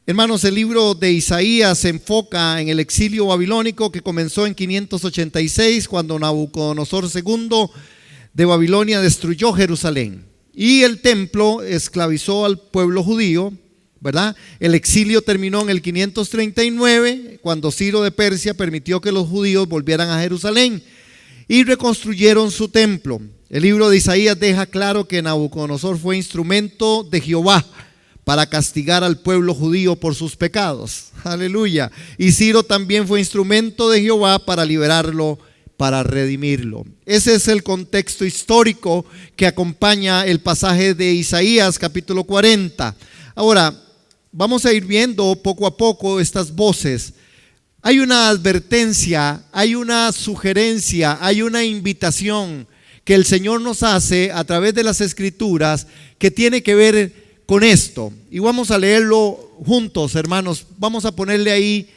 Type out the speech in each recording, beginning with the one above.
Hermanos, el libro de Isaías se enfoca en el exilio babilónico que comenzó en 586, cuando Nabucodonosor II de Babilonia destruyó Jerusalén y el templo, esclavizó al pueblo judío, ¿verdad? El exilio terminó en el 539, cuando Ciro de Persia permitió que los judíos volvieran a Jerusalén y reconstruyeron su templo. El libro de Isaías deja claro que Nabucodonosor fue instrumento de Jehová para castigar al pueblo judío por sus pecados. Aleluya. Y Ciro también fue instrumento de Jehová para liberarlo, para redimirlo. Ese es el contexto histórico que acompaña el pasaje de Isaías capítulo 40. Ahora, vamos a ir viendo poco a poco estas voces. Hay una advertencia, hay una sugerencia, hay una invitación que el Señor nos hace a través de las Escrituras que tiene que ver con esto, y vamos a leerlo juntos, hermanos. Vamos a ponerle ahí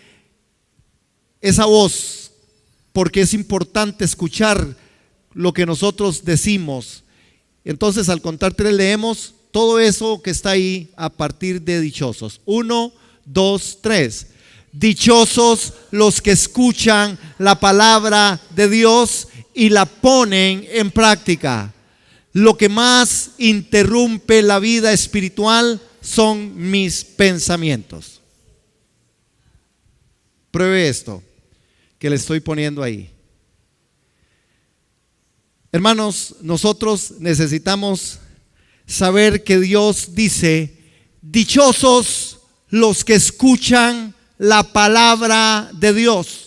esa voz, porque es importante escuchar lo que nosotros decimos. Entonces, al contar tres, leemos todo eso que está ahí a partir de dichosos. 1, 2, 3. Dichosos los que escuchan la palabra de Dios y la ponen en práctica. Lo que más interrumpe la vida espiritual son mis pensamientos. Pruebe esto que le estoy poniendo ahí. Hermanos, nosotros necesitamos saber que Dios dice: dichosos los que escuchan la palabra de Dios.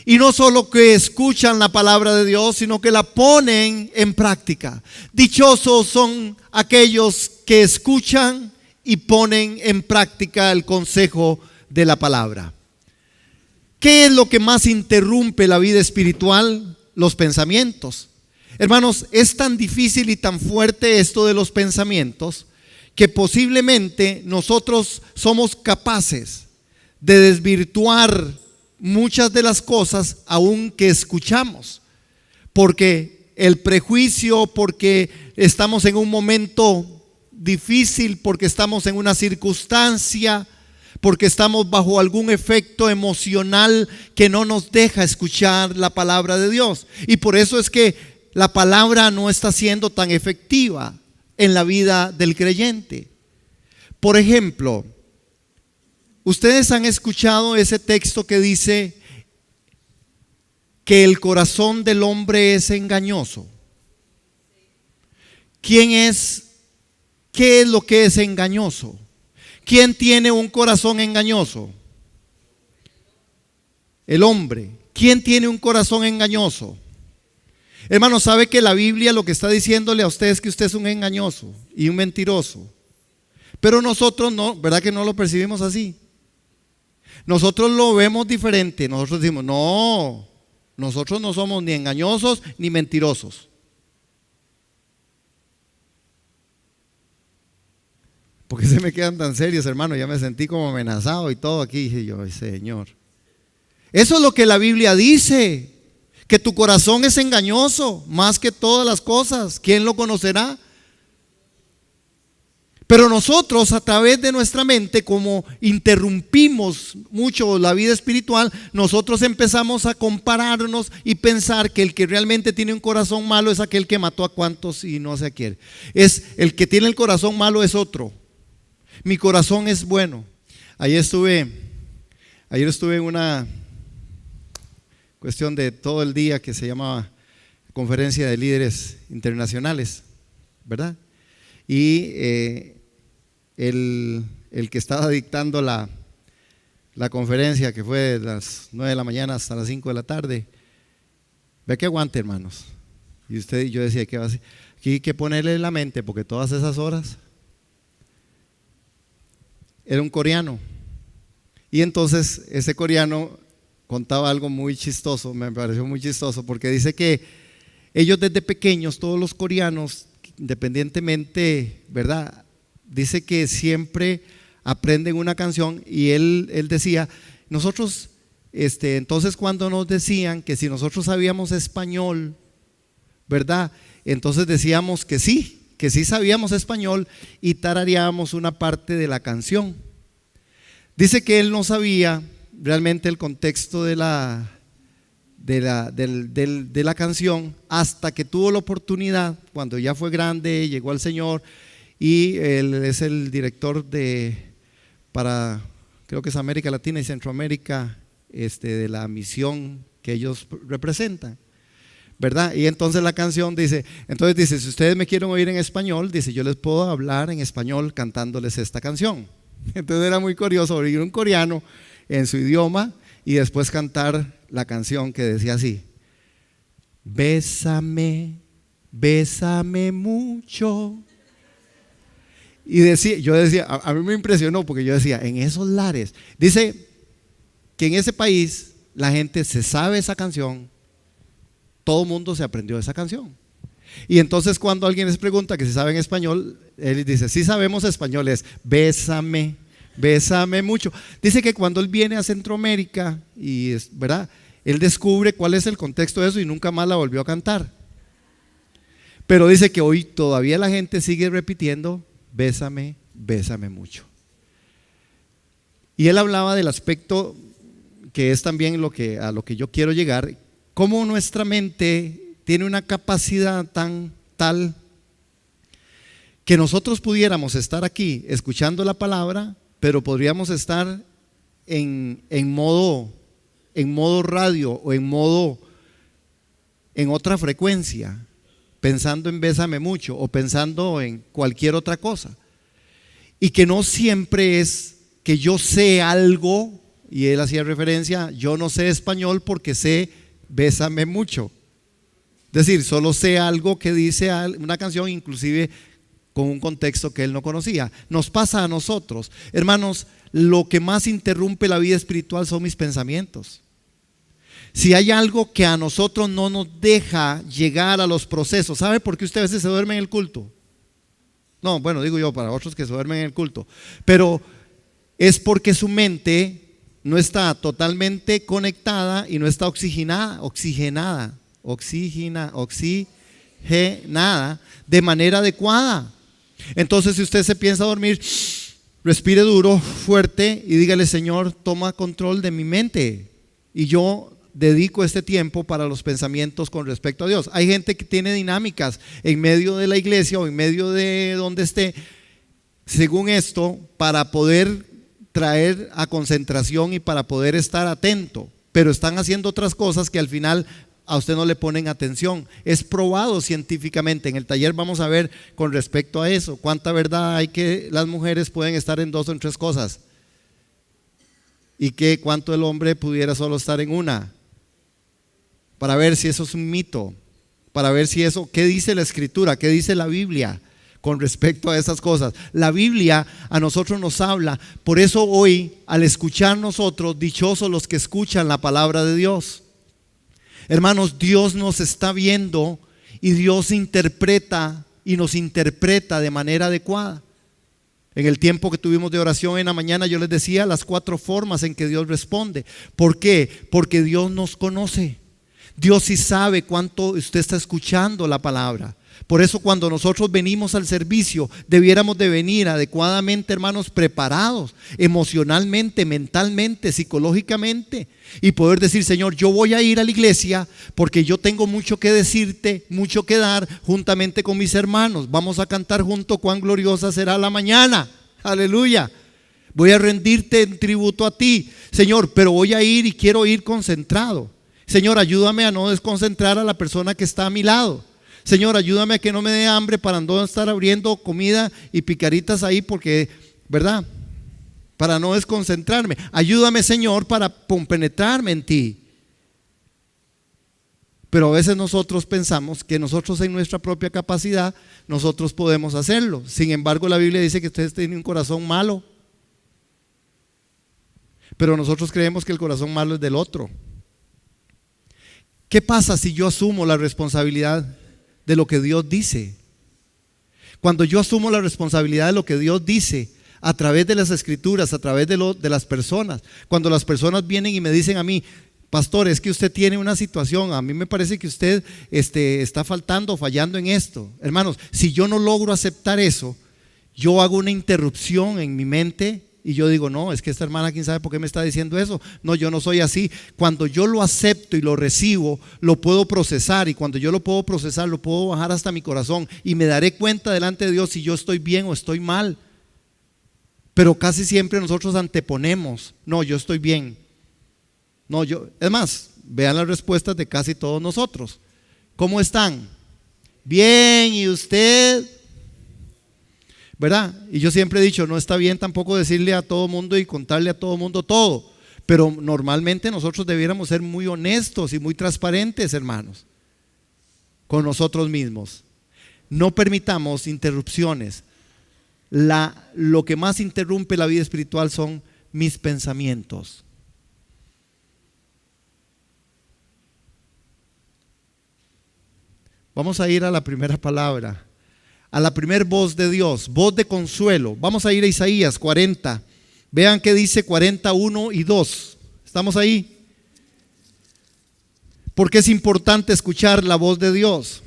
Y no solo que escuchan la palabra de Dios, sino que la ponen en práctica. Dichosos son aquellos que escuchan y ponen en práctica el consejo de la palabra. ¿Qué es lo que más interrumpe la vida espiritual? Los pensamientos. Hermanos, es tan difícil y tan fuerte esto de los pensamientos que posiblemente nosotros somos capaces de desvirtuar muchas de las cosas aún que escuchamos, porque el prejuicio, porque estamos en un momento difícil, porque estamos en una circunstancia, porque estamos bajo algún efecto emocional que no nos deja escuchar la palabra de Dios. Y por eso es que la palabra no está siendo tan efectiva en la vida del creyente. Por ejemplo, ustedes han escuchado ese texto que dice que el corazón del hombre es engañoso. ¿Qué es lo que es engañoso? ¿Quién tiene un corazón engañoso? El hombre. ¿Quién tiene un corazón engañoso? Hermano, ¿sabe que la Biblia lo que está diciéndole a usted es que usted es un engañoso y un mentiroso? Pero nosotros no, ¿verdad que no lo percibimos así? Nosotros lo vemos diferente. Nosotros decimos: no, nosotros no somos ni engañosos ni mentirosos. ¿Por qué se me quedan tan serios, hermano? Ya me sentí como amenazado y todo aquí. Dije yo: ay, Señor. Eso es lo que la Biblia dice, que tu corazón es engañoso más que todas las cosas. ¿Quién lo conocerá? Pero nosotros, a través de nuestra mente, como interrumpimos mucho la vida espiritual, nosotros empezamos a compararnos y pensar que el que realmente tiene un corazón malo es aquel que mató a cuantos y no sé a quién. Es el que tiene el corazón malo es otro. Mi corazón es bueno. Ayer estuve en una cuestión de todo el día que se llamaba Conferencia de Líderes Internacionales, ¿verdad? Y el que estaba dictando la conferencia, que fue de las 9 de la mañana hasta las 5 de la tarde, vea que aguante, hermanos. Y yo decía: ¿qué va a hacer? Aquí hay que ponerle en la mente, porque todas esas horas era un coreano. Y entonces ese coreano contaba algo muy chistoso, me pareció muy chistoso, porque dice que ellos desde pequeños, todos los coreanos, independientemente, ¿verdad?, dice que siempre aprenden una canción. Y él decía: nosotros, entonces cuando nos decían que si nosotros sabíamos español, ¿verdad?, entonces decíamos que sí sabíamos español y tarareábamos una parte de la canción. Dice que él no sabía realmente el contexto de la canción hasta que tuvo la oportunidad, cuando ya fue grande, llegó al Señor, y él es el director para, creo que es América Latina y Centroamérica, de la misión que ellos representan, ¿verdad? Y entonces la canción dice, si ustedes me quieren oír en español, dice, yo les puedo hablar en español cantándoles esta canción. Entonces era muy curioso oír un coreano en su idioma y después cantar la canción que decía así: bésame, bésame mucho. Y yo decía, a mí me impresionó porque yo decía, en esos lares, dice que en ese país la gente se sabe esa canción, todo el mundo se aprendió esa canción. Y entonces cuando alguien les pregunta que si saben español, él dice, sí sabemos español, es bésame, bésame mucho. Dice que cuando él viene a Centroamérica, ¿verdad? Él descubre cuál es el contexto de eso y nunca más la volvió a cantar. Pero dice que hoy todavía la gente sigue repitiendo, bésame, bésame mucho. Y él hablaba del aspecto que es también a lo que yo quiero llegar, cómo nuestra mente tiene una capacidad tal que nosotros pudiéramos estar aquí escuchando la palabra, pero podríamos estar en modo radio o en otra frecuencia, pensando en bésame mucho o pensando en cualquier otra cosa. Y que no siempre es que yo sé algo, y él hacía referencia, yo no sé español porque sé bésame mucho. Es decir, solo sé algo que dice una canción, inclusive con un contexto que él no conocía. Nos pasa a nosotros, hermanos, lo que más interrumpe la vida espiritual son mis pensamientos. Si hay algo que a nosotros no nos deja llegar a los procesos, ¿sabe por qué usted a veces se duerme en el culto? No, bueno, digo yo, para otros que se duermen en el culto, pero es porque su mente no está totalmente conectada y no está oxigenada de manera adecuada. Entonces, si usted se piensa dormir, respire duro, fuerte y dígale: Señor, toma control de mi mente y yo dedico este tiempo para los pensamientos con respecto a Dios. Hay gente que tiene dinámicas en medio de la iglesia o en medio de donde esté, según esto, para poder traer a concentración y para poder estar atento, pero están haciendo otras cosas que al final a usted no le ponen atención. Es probado científicamente. En el taller vamos a ver con respecto a eso, cuánta verdad hay que las mujeres pueden estar en 2 o en 3 cosas y que cuánto el hombre pudiera solo estar en una, para ver si eso es un mito, para ver si eso, qué dice la escritura, qué dice la Biblia con respecto a esas cosas. La Biblia a nosotros nos habla. Por eso hoy, al escuchar nosotros, dichosos los que escuchan la palabra de Dios. Hermanos, Dios nos está viendo y Dios interpreta y nos interpreta de manera adecuada. En el tiempo que tuvimos de oración en la mañana, yo les decía las 4 formas en que Dios responde. ¿Por qué? Porque Dios nos conoce. Dios sí sabe cuánto usted está escuchando la palabra. Por eso cuando nosotros venimos al servicio, debiéramos de venir adecuadamente, hermanos, preparados emocionalmente, mentalmente, psicológicamente, y poder decir: Señor, yo voy a ir a la iglesia porque yo tengo mucho que decirte, mucho que dar juntamente con mis hermanos. Vamos a cantar junto cuán gloriosa será la mañana. Aleluya. Voy a rendirte en tributo a ti, Señor, pero voy a ir y quiero ir concentrado. Señor, ayúdame a no desconcentrar a la persona que está a mi lado. Señor, ayúdame a que no me dé hambre para no estar abriendo comida y picaritas ahí porque, ¿verdad? Para no desconcentrarme. Ayúdame, Señor, para compenetrarme en ti. Pero a veces nosotros pensamos que nosotros en nuestra propia capacidad, nosotros podemos hacerlo. Sin embargo, la Biblia dice que ustedes tienen un corazón malo. Pero nosotros creemos que el corazón malo es del otro. ¿Qué pasa si yo asumo la responsabilidad de lo que Dios dice? Cuando yo asumo la responsabilidad de lo que Dios dice a través de las escrituras, a través de las personas, cuando las personas vienen y me dicen a mí: pastor, es que usted tiene una situación, a mí me parece que usted está fallando en esto. Hermanos, si yo no logro aceptar eso, yo hago una interrupción en mi mente Y yo digo, no, es que esta hermana, quién sabe por qué me está diciendo eso. No, yo no soy así. Cuando yo lo acepto y lo recibo, lo puedo procesar. Y cuando yo lo puedo procesar, lo puedo bajar hasta mi corazón. Y me daré cuenta delante de Dios si yo estoy bien o estoy mal. Pero casi siempre nosotros anteponemos, no, yo estoy bien. No, es más, vean las respuestas de casi todos nosotros. ¿Cómo están? Bien, ¿y usted? ¿Verdad? Y yo siempre he dicho, no está bien tampoco decirle a todo mundo y contarle a todo mundo todo, pero normalmente nosotros debiéramos ser muy honestos y muy transparentes, hermanos, con nosotros mismos. No permitamos interrupciones. Lo que más interrumpe la vida espiritual son mis pensamientos. Vamos a ir a la primera palabra, a la primera voz de Dios, voz de consuelo. Vamos a ir a Isaías 40. Vean qué dice 41 y 2. ¿Estamos ahí? Porque es importante escuchar la voz de Dios.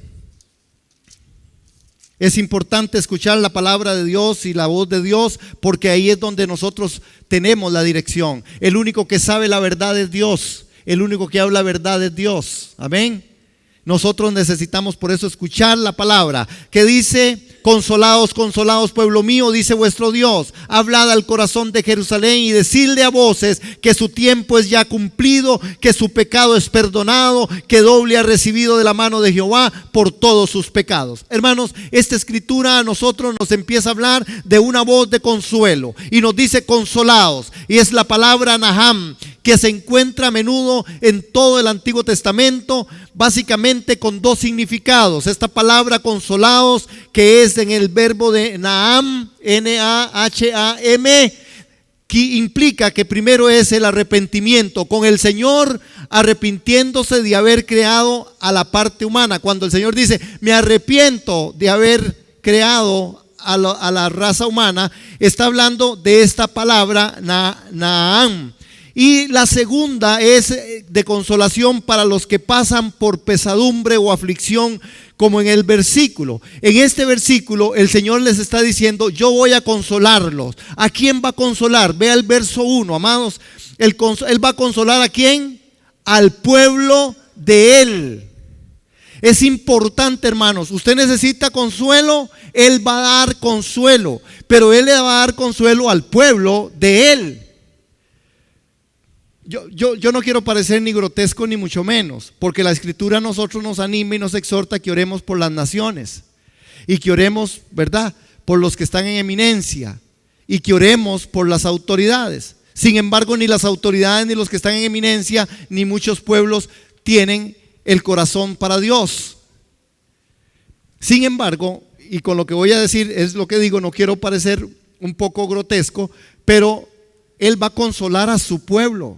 Es importante escuchar la palabra de Dios y la voz de Dios, porque ahí es donde nosotros tenemos la dirección. El único que sabe la verdad es Dios. El único que habla verdad es Dios. Amén. Nosotros necesitamos por eso escuchar la palabra que dice: consolaos, consolaos, pueblo mío, dice vuestro Dios, hablad al corazón de Jerusalén y decidle a voces que su tiempo es ya cumplido, que su pecado es perdonado, que doble ha recibido de la mano de Jehová por todos sus pecados. Hermanos, esta escritura a nosotros nos empieza a hablar de una voz de consuelo y nos dice consolaos, y es la palabra Naham, que se encuentra a menudo en todo el Antiguo Testamento, básicamente con dos significados. Esta palabra consolaos, que es en el verbo de Naham, N-A-H-A-M, que implica que primero es el arrepentimiento, con el Señor arrepintiéndose de haber creado a la parte humana. Cuando el Señor dice, me arrepiento de haber creado a la raza humana, está hablando de esta palabra Naham. Y la segunda es de consolación para los que pasan por pesadumbre o aflicción, como en el versículo. En este versículo el Señor les está diciendo, yo voy a consolarlos. ¿A quién va a consolar? Vea el verso 1, amados. Él va a consolar ¿a quién? Al pueblo de Él. Es importante, hermanos, usted necesita consuelo, Él va a dar consuelo, pero Él le va a dar consuelo al pueblo de Él. Yo no quiero parecer ni grotesco ni mucho menos, porque la Escritura a nosotros nos anima y nos exhorta que oremos por las naciones y que oremos, ¿verdad?, por los que están en eminencia y que oremos por las autoridades. Sin embargo, ni las autoridades ni los que están en eminencia ni muchos pueblos tienen el corazón para Dios. Sin embargo, y con lo que voy a decir es lo que digo, no quiero parecer un poco grotesco, pero Él va a consolar a su pueblo.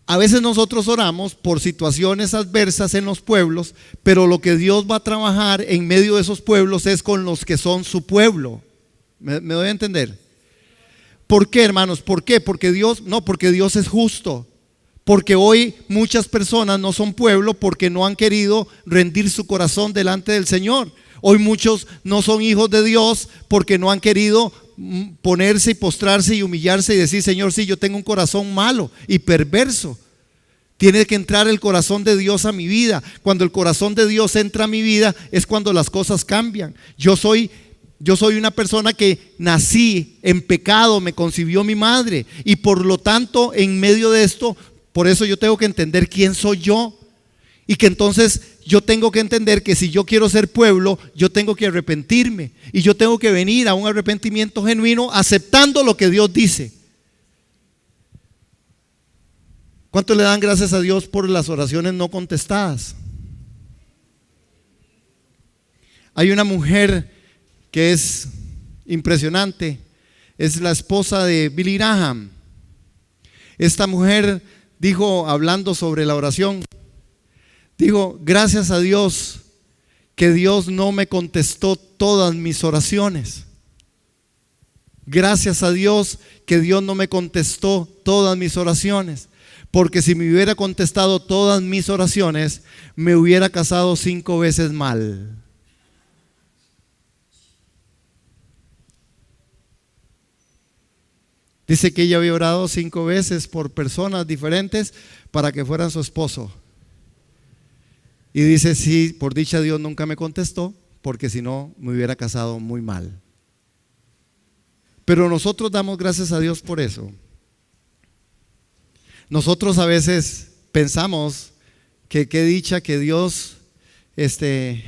A veces nosotros oramos por situaciones adversas en los pueblos, pero lo que Dios va a trabajar en medio de esos pueblos es con los que son su pueblo. ¿Me doy a entender? ¿Por qué, hermanos? ¿Por qué? Porque Dios es justo. Porque hoy muchas personas no son pueblo porque no han querido rendir su corazón delante del Señor. Hoy muchos no son hijos de Dios porque no han querido ponerse y postrarse y humillarse y decir, Señor, sí, yo tengo un corazón malo y perverso. Tiene que entrar el corazón de Dios a mi vida. Cuando el corazón de Dios entra a mi vida es cuando las cosas cambian. Yo soy una persona que nací en pecado, me concibió mi madre, y por lo tanto en medio de esto, por eso yo tengo que entender quién soy yo, y que entonces yo tengo que entender que si yo quiero ser pueblo, yo tengo que arrepentirme, y yo tengo que venir a un arrepentimiento genuino aceptando lo que Dios dice. ¿Cuánto le dan gracias a Dios por las oraciones no contestadas? Hay una mujer que es impresionante, es la esposa de Billy Graham. Esta mujer dijo, hablando sobre la oración, dijo, gracias a Dios que Dios no me contestó todas mis oraciones. Gracias a Dios que Dios no me contestó todas mis oraciones, porque si me hubiera contestado todas mis oraciones, me hubiera casado 5 veces mal. Dice que ella había orado 5 veces por personas diferentes para que fueran su esposo. Y dice, sí, por dicha Dios nunca me contestó, porque si no me hubiera casado muy mal. Pero nosotros damos gracias a Dios por eso. Nosotros a veces pensamos que qué dicha que Dios, que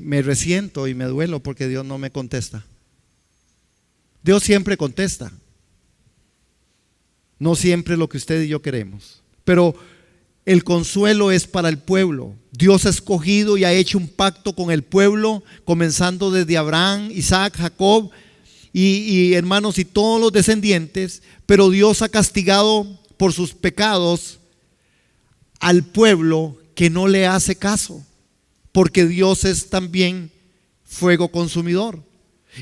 me resiento y me duelo porque Dios no me contesta. Dios siempre contesta. No siempre lo que usted y yo queremos. Pero el consuelo es para el pueblo. Dios ha escogido y ha hecho un pacto con el pueblo, comenzando desde Abraham, Isaac, Jacob y hermanos y todos los descendientes. Pero Dios ha castigado por sus pecados al pueblo que no le hace caso, porque Dios es también fuego consumidor.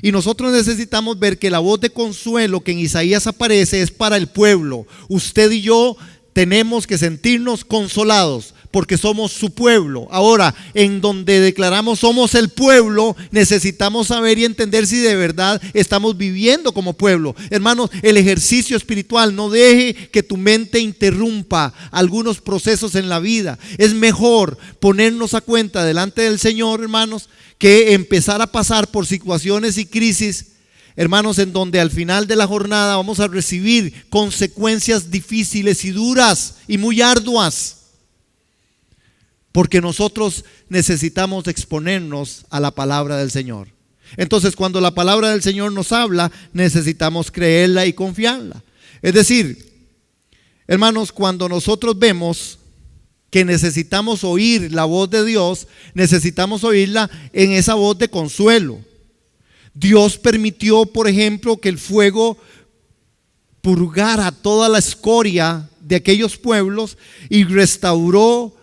Y nosotros necesitamos ver que la voz de consuelo que en Isaías aparece es para el pueblo. Usted y yo tenemos que sentirnos consolados porque somos su pueblo. Ahora, en donde declaramos somos el pueblo, necesitamos saber y entender si de verdad estamos viviendo como pueblo. Hermanos, el ejercicio espiritual, no deje que tu mente interrumpa algunos procesos en la vida. Es mejor ponernos a cuenta delante del Señor, hermanos, que empezar a pasar por situaciones y crisis, hermanos, en donde al final de la jornada vamos a recibir consecuencias difíciles y duras y muy arduas, porque nosotros necesitamos exponernos a la palabra del Señor. Entonces, cuando la palabra del Señor nos habla, necesitamos creerla y confiarla. Es decir, hermanos, cuando nosotros vemos que necesitamos oír la voz de Dios, necesitamos oírla en esa voz de consuelo. Dios permitió, por ejemplo, que el fuego purgara toda la escoria de aquellos pueblos y restauró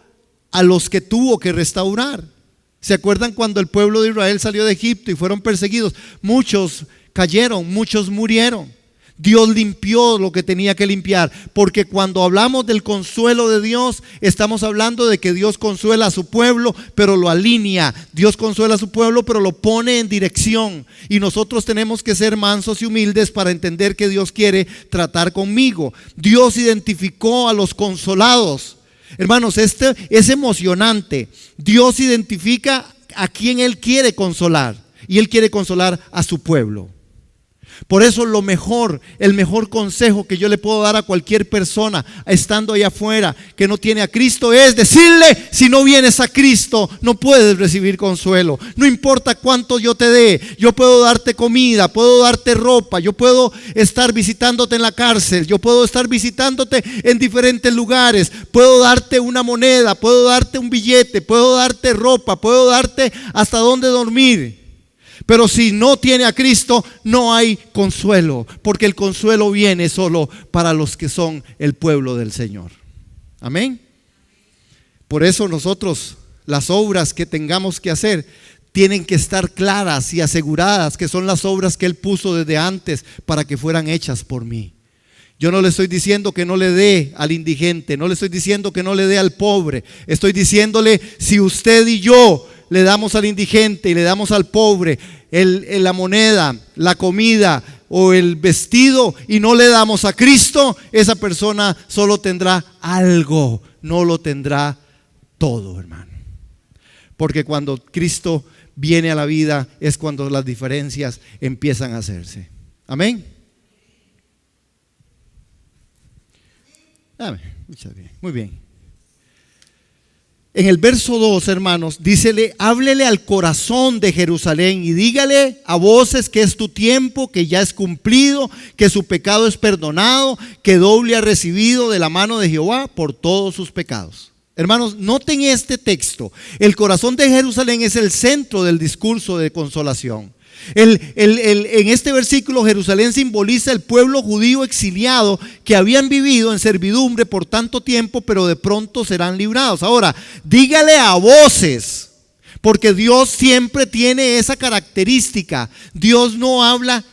a los que tuvo que restaurar. ¿Se acuerdan cuando el pueblo de Israel salió de Egipto y fueron perseguidos? Muchos cayeron, muchos murieron. Dios limpió lo que tenía que limpiar, porque cuando hablamos del consuelo de Dios, estamos hablando de que Dios consuela a su pueblo, pero lo alinea. Dios consuela a su pueblo, pero lo pone en dirección. Y nosotros tenemos que ser mansos y humildes para entender que Dios quiere tratar conmigo. Dios identificó a los consolados. Hermanos, es emocionante. Dios identifica a quien Él quiere consolar, y Él quiere consolar a su pueblo. Por eso el mejor consejo que yo le puedo dar a cualquier persona estando allá afuera que no tiene a Cristo es decirle: si no vienes a Cristo no puedes recibir consuelo. No importa cuánto yo te dé, yo puedo darte comida, puedo darte ropa, yo puedo estar visitándote en la cárcel, yo puedo estar visitándote en diferentes lugares, puedo darte una moneda, puedo darte un billete, puedo darte ropa, puedo darte hasta dónde dormir. Pero si no tiene a Cristo, no hay consuelo, porque el consuelo viene solo para los que son el pueblo del Señor. Amén. Por eso nosotros, las obras que tengamos que hacer tienen que estar claras y aseguradas que son las obras que Él puso desde antes para que fueran hechas por mí. Yo no le estoy diciendo que no le dé al indigente, no le estoy diciendo que no le dé al pobre. Estoy diciéndole: si usted y yo le damos al indigente y le damos al pobre la moneda, la comida o el vestido, y no le damos a Cristo, esa persona solo tendrá algo, no lo tendrá todo, hermano. Porque cuando Cristo viene a la vida es cuando las diferencias empiezan a hacerse. Amén. Muy bien. En el verso 2, hermanos, dícele: háblele al corazón de Jerusalén y dígale a voces que es tu tiempo, que ya es cumplido, que su pecado es perdonado, que doble ha recibido de la mano de Jehová por todos sus pecados. Hermanos, noten este texto. El corazón de Jerusalén es el centro del discurso de consolación. En este versículo, Jerusalén simboliza el pueblo judío exiliado que habían vivido en servidumbre por tanto tiempo, pero de pronto serán librados. Ahora, dígale a voces, porque Dios siempre tiene esa característica. Dios no habla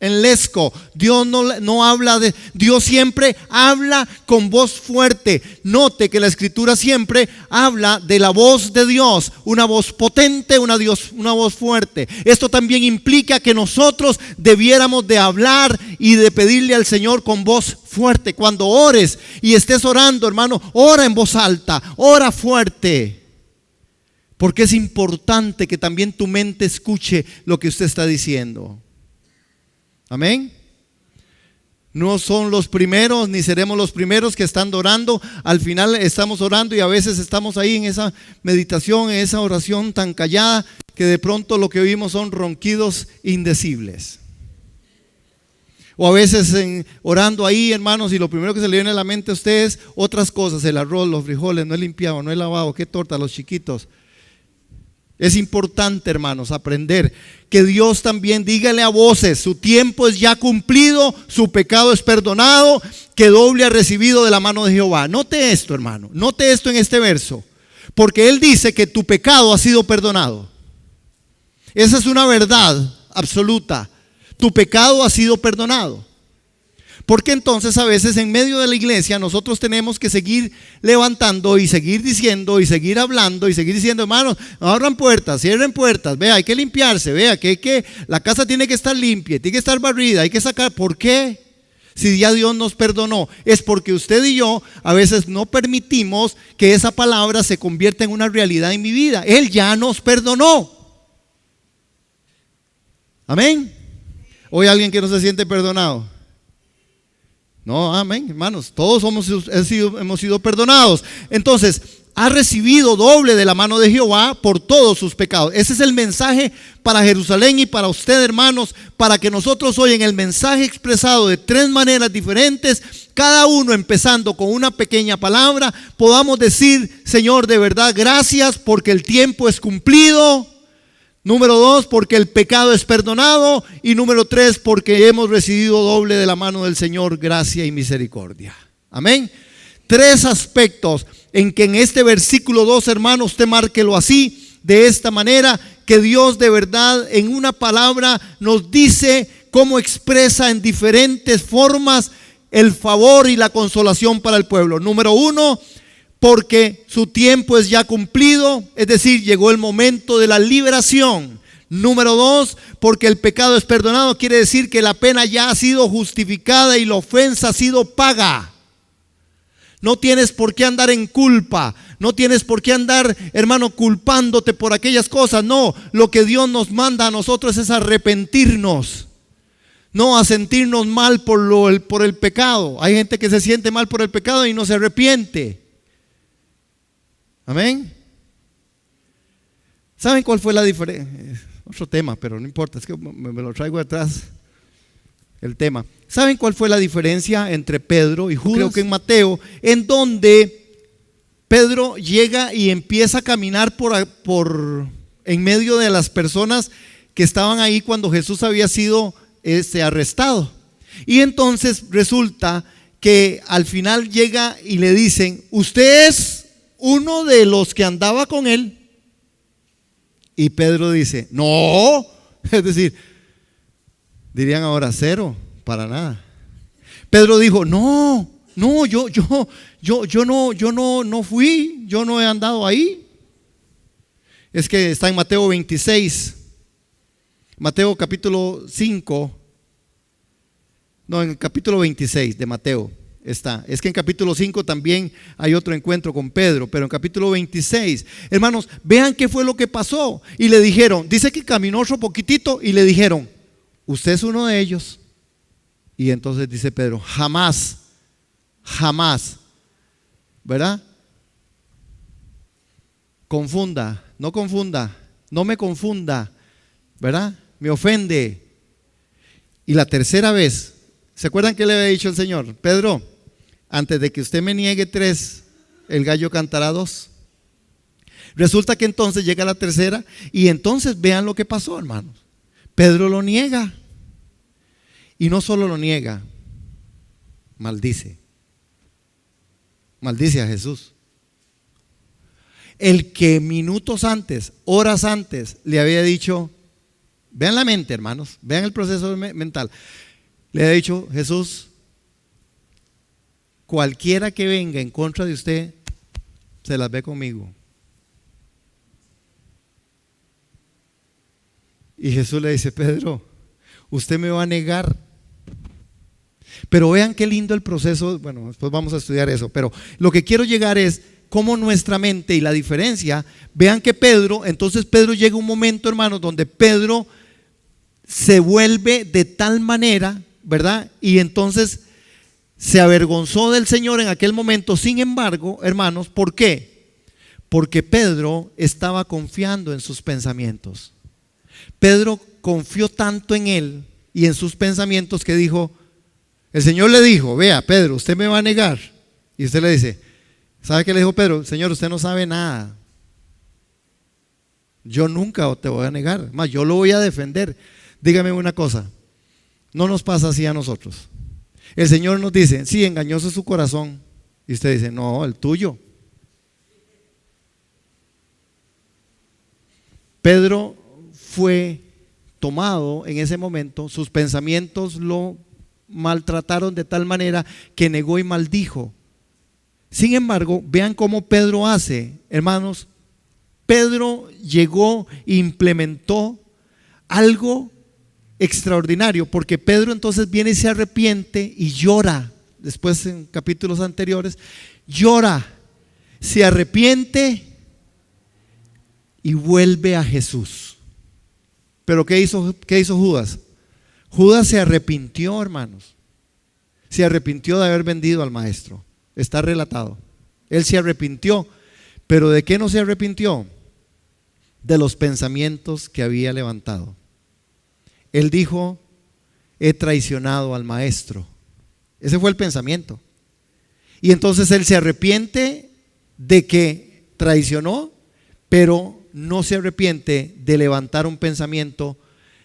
en lesco. Dios no habla de, Dios siempre habla con voz fuerte. Note que la escritura siempre habla de la voz de Dios, una voz potente, una voz fuerte. Esto también implica que nosotros debiéramos de hablar y de pedirle al Señor con voz fuerte. Cuando ores y estés orando, hermano, ora en voz alta, ora fuerte. Porque es importante que también tu mente escuche lo que usted está diciendo. Amén. No son los primeros, ni seremos los primeros que están orando. Al final estamos orando y a veces estamos ahí en esa meditación, en esa oración tan callada, que de pronto lo que oímos son ronquidos indecibles. O a veces orando ahí, hermanos, y lo primero que se le viene a la mente a ustedes, otras cosas, el arroz, los frijoles, no he limpiado, no he lavado, qué torta, los chiquitos. Es importante, hermanos, aprender que Dios también, dígale a voces, su tiempo es ya cumplido, su pecado es perdonado, que doble ha recibido de la mano de Jehová. Note esto, hermano, note esto en este verso, porque Él dice que tu pecado ha sido perdonado. Esa es una verdad absoluta. Tu pecado ha sido perdonado. Porque entonces a veces en medio de la iglesia nosotros tenemos que seguir levantando y seguir diciendo y seguir hablando y seguir diciendo, hermanos, abran puertas, cierren puertas, vea, hay que limpiarse, vea, que la casa tiene que estar limpia, tiene que estar barrida, hay que sacar. ¿Por qué? Si ya Dios nos perdonó, es porque usted y yo a veces no permitimos que esa palabra se convierta en una realidad en mi vida. Él ya nos perdonó. Amén. ¿Hoy hay alguien que no se siente perdonado? No, amén, hermanos, todos hemos sido perdonados. Entonces, ha recibido doble de la mano de Jehová por todos sus pecados. Ese es el mensaje para Jerusalén y para usted, hermanos, para que nosotros hoy en el mensaje expresado de tres maneras diferentes, cada uno empezando con una pequeña palabra, podamos decir, Señor, de verdad, gracias porque el tiempo es cumplido. Número 2, porque el pecado es perdonado. Y número 3, porque hemos recibido doble de la mano del Señor gracia y misericordia. Amén. Tres aspectos en que en este versículo 2, hermanos, usted márquelo así, de esta manera, que Dios de verdad en una palabra nos dice cómo expresa en diferentes formas el favor y la consolación para el pueblo. Número 1, porque su tiempo es ya cumplido, es decir, llegó el momento de la liberación. Número 2, porque el pecado es perdonado, quiere decir que la pena ya ha sido justificada y la ofensa ha sido paga. No tienes por qué andar en culpa, no tienes por qué andar, hermano, culpándote por aquellas cosas. No, lo que Dios nos manda a nosotros es arrepentirnos, no a sentirnos mal por el pecado. Hay gente que se siente mal por el pecado y no se arrepiente. Amén. ¿Saben cuál fue la diferencia? Otro tema, pero no importa, es que me lo traigo atrás el tema. ¿Saben cuál fue la diferencia entre Pedro y Judas? Creo que en Mateo, en donde Pedro llega y empieza a caminar en medio de las personas que estaban ahí cuando Jesús había sido arrestado. Y entonces resulta que al final llega y le dicen, usted es uno de los que andaba con él. Y Pedro dice, no, es decir, dirían ahora cero, para nada. Pedro dijo, no, yo no fui, yo no he andado ahí. Es que está en Mateo 26, Mateo capítulo 5, no, en el capítulo 26 de Mateo. Está. Es que en capítulo 5 también hay otro encuentro con Pedro, pero en capítulo 26, hermanos, vean qué fue lo que pasó. Y le dijeron, dice que caminó otro poquitito y le dijeron, usted es uno de ellos. Y entonces dice Pedro, jamás, ¿verdad? No me confunda, ¿verdad? Me ofende. Y la tercera vez, ¿se acuerdan que le había dicho el Señor? Pedro, antes de que usted me niegue 3, el gallo cantará 2. Resulta que entonces llega la tercera y entonces vean lo que pasó, hermanos. Pedro lo niega. Y no solo lo niega, maldice a Jesús. El que minutos antes, horas antes, le había dicho, Vean la mente, hermanos, vean el proceso mental. Le ha dicho Jesús: cualquiera que venga en contra de usted, se las ve conmigo. Y Jesús le dice: Pedro, usted me va a negar. Pero vean qué lindo el proceso. Bueno, después vamos a estudiar eso, pero lo que quiero llegar es cómo nuestra mente y la diferencia. Vean que entonces Pedro llega un momento, hermanos, donde Pedro se vuelve de tal manera, ¿verdad? Y entonces se avergonzó del Señor en aquel momento. Sin embargo, hermanos, ¿por qué? Porque Pedro estaba confiando en sus pensamientos. Pedro confió tanto en él y en sus pensamientos que dijo, el Señor le dijo: vea, Pedro, usted me va a negar. Y usted le dice, ¿sabe qué le dijo Pedro? Señor, usted no sabe nada. Yo nunca te voy a negar, más yo lo voy a defender. Dígame una cosa, no nos pasa así a nosotros. El Señor nos dice, sí, engañoso es su corazón. Y usted dice, no, el tuyo. Pedro fue tomado en ese momento, sus pensamientos lo maltrataron de tal manera que negó y maldijo. Sin embargo, vean cómo Pedro hace, hermanos. Pedro llegó e implementó algo extraordinario, porque Pedro entonces viene y se arrepiente y llora. Después, en capítulos anteriores, llora, se arrepiente y vuelve a Jesús. Pero ¿qué hizo Judas? Judas se arrepintió, hermanos. Se arrepintió de haber vendido al maestro. Está relatado. Él se arrepintió. ¿Pero de qué no se arrepintió? De los pensamientos que había levantado. Él dijo: he traicionado al maestro. Ese fue el pensamiento. Y entonces él se arrepiente de que traicionó, pero no se arrepiente de levantar un pensamiento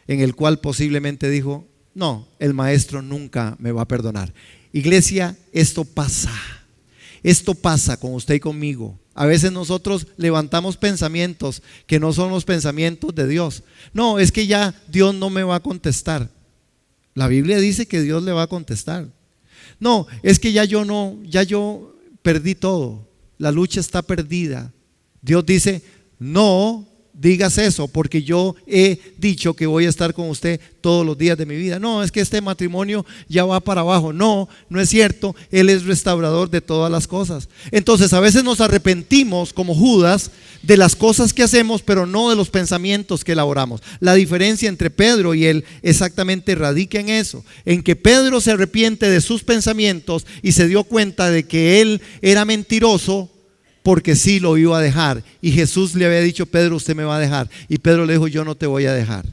en el cual posiblemente dijo: no, el maestro nunca me va a perdonar. Iglesia, esto pasa con usted y conmigo. A veces nosotros levantamos pensamientos que no son los pensamientos de Dios. No, es que ya Dios no me va a contestar. La Biblia dice que Dios le va a contestar. No, es que ya yo perdí todo. La lucha está perdida. Dios dice: no digas eso, porque yo he dicho que voy a estar con usted todos los días de mi vida. No, es que este matrimonio ya va para abajo. No, no es cierto. Él es restaurador de todas las cosas. Entonces a veces nos arrepentimos como Judas de las cosas que hacemos, pero no de los pensamientos que elaboramos. La diferencia entre Pedro y él exactamente radica en eso, en que Pedro se arrepiente de sus pensamientos y se dio cuenta de que él era mentiroso, porque sí lo iba a dejar. Y Jesús le había dicho: Pedro, usted me va a dejar. Y Pedro le dijo: yo no te voy a dejar.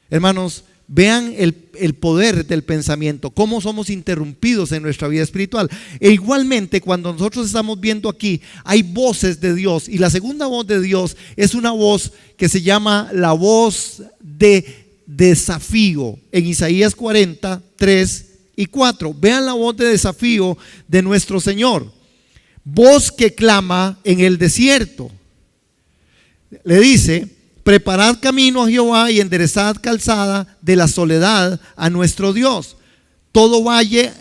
Hermanos, vean el poder del pensamiento, cómo somos interrumpidos en nuestra vida espiritual. E igualmente, cuando nosotros estamos viendo aquí, hay voces de Dios. Y la segunda voz de Dios es una voz que se llama la voz de desafío. En Isaías 40, 3 y 4. Vean la voz de desafío de nuestro Señor. Voz que clama en el desierto. Le dice: preparad camino a Jehová y enderezad calzada de la soledad a nuestro Dios. Todo valle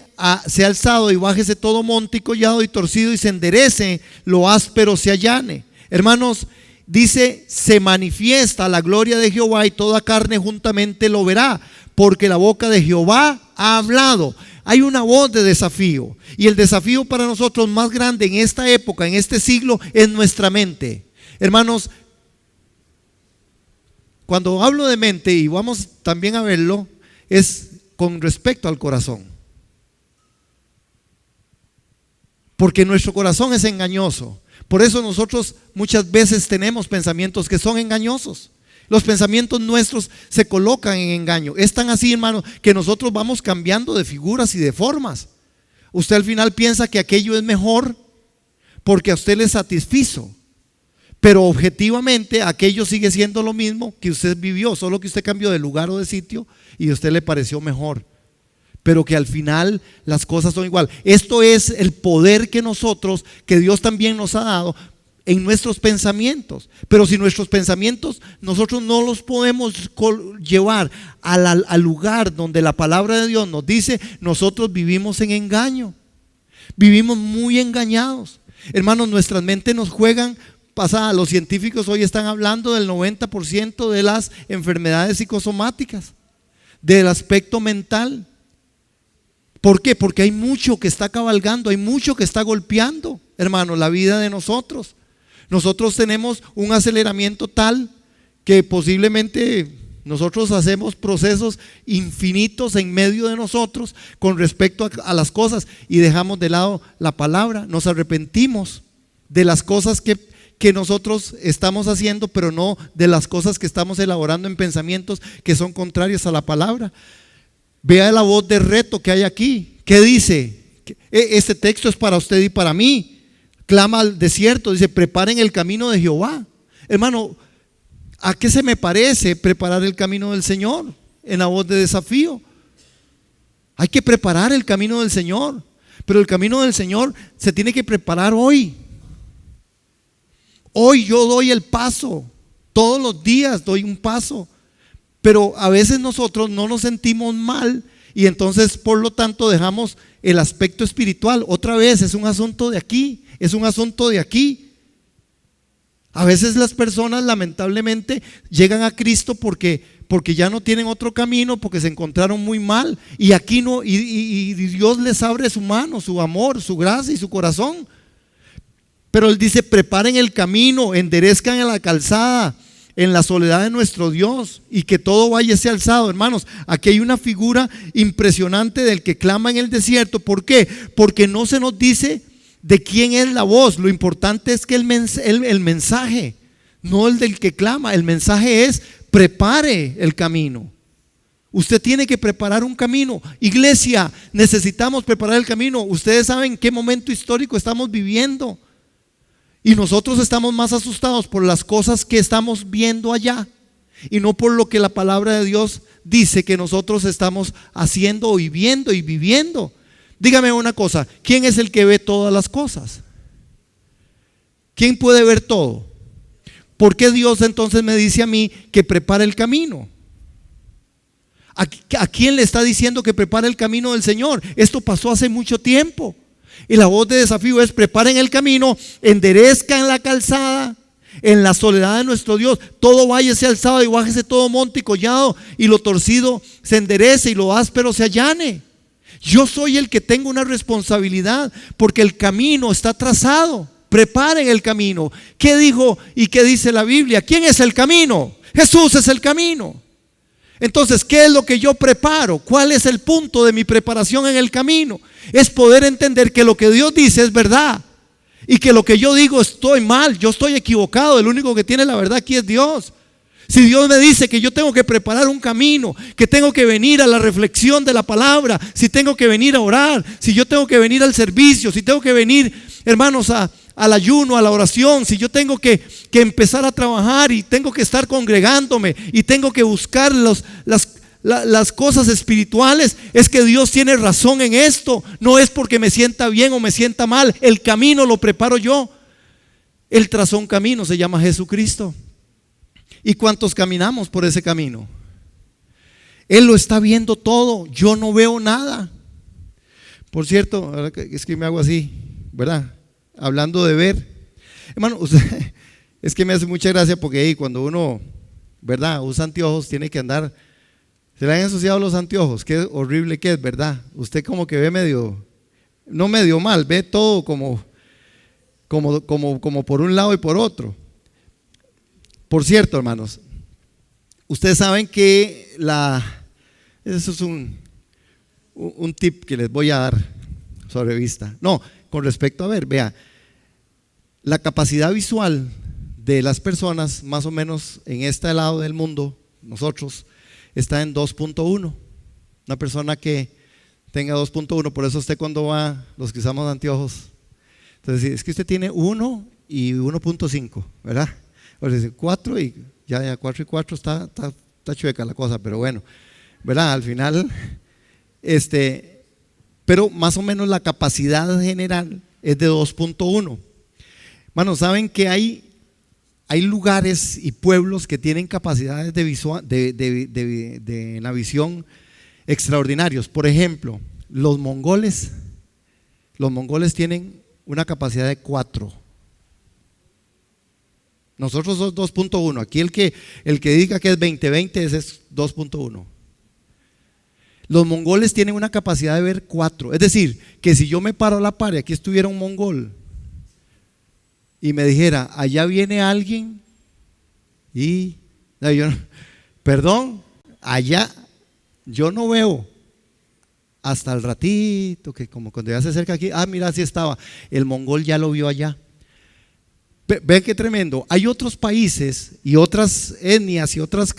sea alzado y bájese todo monte y collado y torcido, y se enderece lo áspero se allane. Hermanos, dice: se manifiesta la gloria de Jehová y toda carne juntamente lo verá, porque la boca de Jehová ha hablado. Hay una voz de desafío, y el desafío para nosotros más grande en esta época, en este siglo, es nuestra mente. Hermanos, cuando hablo de mente, y vamos también a verlo, es con respecto al corazón, porque nuestro corazón es engañoso. Por eso nosotros muchas veces tenemos pensamientos que son engañosos. Los pensamientos nuestros se colocan en engaño. Es tan así, hermano, que nosotros vamos cambiando de figuras y de formas. Usted al final piensa que aquello es mejor porque a usted le satisfizo, pero objetivamente aquello sigue siendo lo mismo que usted vivió, solo que usted cambió de lugar o de sitio y a usted le pareció mejor, pero que al final las cosas son igual. Esto es el poder que Dios también nos ha dado. en nuestros pensamientos. Pero si nuestros pensamientos nosotros no los podemos llevar al lugar donde la palabra de Dios nos dice, nosotros vivimos en engaño, vivimos muy engañados. Hermanos, nuestras mentes nos juegan pasada. Los científicos hoy están hablando del 90% de las enfermedades psicosomáticas, del aspecto mental. ¿Por qué? Porque hay mucho que está cabalgando, hay mucho que está golpeando, hermanos, la vida de nosotros. Nosotros tenemos un aceleramiento tal que posiblemente nosotros hacemos procesos infinitos en medio de nosotros con respecto a las cosas y dejamos de lado la palabra. Nos arrepentimos de las cosas que nosotros estamos haciendo, pero no de las cosas que estamos elaborando en pensamientos que son contrarios a la palabra. Vea la voz de reto que hay aquí. ¿Qué dice? Este texto es para usted y para mí. Clama al desierto, dice, preparen el camino de Jehová. Hermano, ¿a qué se me parece preparar el camino del Señor? En la voz de desafío. Hay que preparar el camino del Señor, pero el camino del Señor se tiene que preparar hoy. Hoy yo doy el paso, todos los días doy un paso, pero a veces nosotros no nos sentimos mal y entonces por lo tanto dejamos el aspecto espiritual. Otra vez es un asunto de aquí. Es un asunto de aquí. A veces las personas lamentablemente llegan a Cristo porque ya no tienen otro camino, porque se encontraron muy mal y aquí no, y Dios les abre su mano, su amor, su gracia y su corazón. Pero Él dice, preparen el camino, enderezcan en la calzada, en la soledad de nuestro Dios, y que todo valle sea alzado. Hermanos, aquí hay una figura impresionante del que clama en el desierto. ¿Por qué? Porque no se nos dice de quién es la voz. Lo importante es que el mensaje, no el del que clama, el mensaje es: prepare el camino. Usted tiene que preparar un camino. Iglesia, necesitamos preparar el camino. Ustedes saben qué momento histórico estamos viviendo y nosotros estamos más asustados por las cosas que estamos viendo allá y no por lo que la palabra de Dios dice que nosotros estamos haciendo y viendo y viviendo. Dígame una cosa, ¿quién es el que ve todas las cosas? ¿Quién puede ver todo? ¿Por qué Dios entonces me dice a mí que prepare el camino? ¿A quién le está diciendo que prepare el camino del Señor? Esto pasó hace mucho tiempo. Y la voz de desafío es: preparen el camino, enderezcan la calzada, en la soledad de nuestro Dios. Todo valle sea alzado y bájese todo monte y collado, y lo torcido se enderece y lo áspero se allane. Yo soy el que tengo una responsabilidad, porque el camino está trazado. Preparen el camino. ¿Qué dijo y qué dice la Biblia? ¿Quién es el camino? Jesús es el camino. Entonces, ¿qué es lo que yo preparo? ¿Cuál es el punto de mi preparación en el camino? Es poder entender que lo que Dios dice es verdad y que lo que yo digo estoy mal, yo estoy equivocado. El único que tiene la verdad aquí es Dios. Si Dios me dice que yo tengo que preparar un camino, que tengo que venir a la reflexión de la palabra, si tengo que venir a orar, si yo tengo que venir al servicio, si tengo que venir, hermanos, al ayuno, a la oración, si yo tengo que empezar a trabajar y tengo que estar congregándome y tengo que buscar las cosas espirituales, es que Dios tiene razón en esto. No es porque me sienta bien o me sienta mal. El camino lo preparo yo. Él trazó un camino, se llama Jesucristo. ¿Y cuántos caminamos por ese camino? Él lo está viendo todo, yo no veo nada. Por cierto, ahora es que me hago así, ¿verdad? Hablando de ver, hermano, es que me hace mucha gracia porque cuando uno, ¿verdad?, usa anteojos, tiene que andar. ¿Se le han ensuciado los anteojos? Qué horrible que es, ¿verdad? Usted como que ve medio, no medio mal, ve todo como por un lado y por otro. Por cierto, hermanos, ustedes saben que eso es un tip que les voy a dar sobre vista. No, con respecto a ver, vea, la capacidad visual de las personas, más o menos en este lado del mundo, nosotros, está en 2.1. Una persona que tenga 2.1, por eso usted cuando va, los que usamos anteojos, entonces es que usted tiene 1 y 1.5, ¿verdad? O sea, 4 y ya 4 y 4 está chueca la cosa, pero bueno, ¿verdad? Al final, pero más o menos la capacidad general es de 2.1. Hermanos, ¿saben que hay lugares y pueblos que tienen capacidades de la visión extraordinarios? Por ejemplo, los mongoles tienen una capacidad de 4. Nosotros somos 2.1. Aquí el que diga que es 20/20, ese es 2.1. Los mongoles tienen una capacidad de ver 4. Es decir, que si yo me paro a la par y aquí estuviera un mongol y me dijera, allá viene alguien, y perdón, allá yo no veo hasta el ratito, que como cuando ya se acerca aquí, mira, así estaba, el mongol ya lo vio allá. Ven qué tremendo. Hay otros países y otras etnias y otros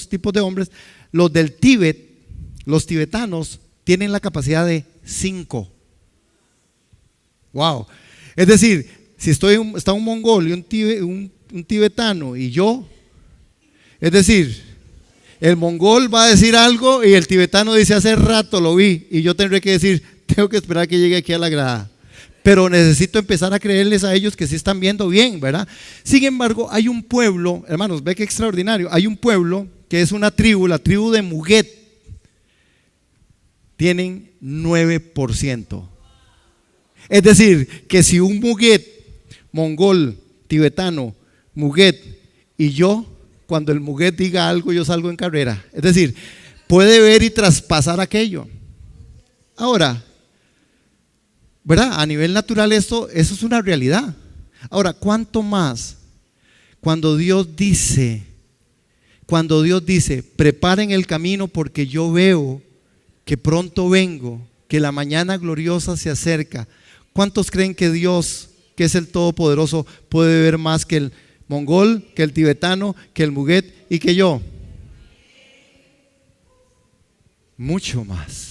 tipos de hombres. Los del Tíbet, los tibetanos, tienen la capacidad de 5. Wow. Es decir, si está un mongol y un tibetano y yo, es decir, el mongol va a decir algo y el tibetano dice, hace rato lo vi, y yo tendré que decir, tengo que esperar que llegue aquí a la grada. Pero necesito empezar a creerles a ellos que sí están viendo bien, ¿verdad? Sin embargo, hay un pueblo, hermanos, ve qué extraordinario. Hay un pueblo que es una tribu, la tribu de Muguet. Tienen 9%. Es decir, que si un Muguet, mongol, tibetano, Muguet y yo, cuando el Muguet diga algo, yo salgo en carrera. Es decir, puede ver y traspasar aquello. Ahora, ¿verdad? A nivel natural eso es una realidad. Ahora, ¿cuánto más cuando Dios dice, preparen el camino porque yo veo que pronto vengo, que la mañana gloriosa se acerca? ¿Cuántos creen que Dios, que es el Todopoderoso, puede ver más que el mongol, que el tibetano, que el Muguet y que yo? Mucho más.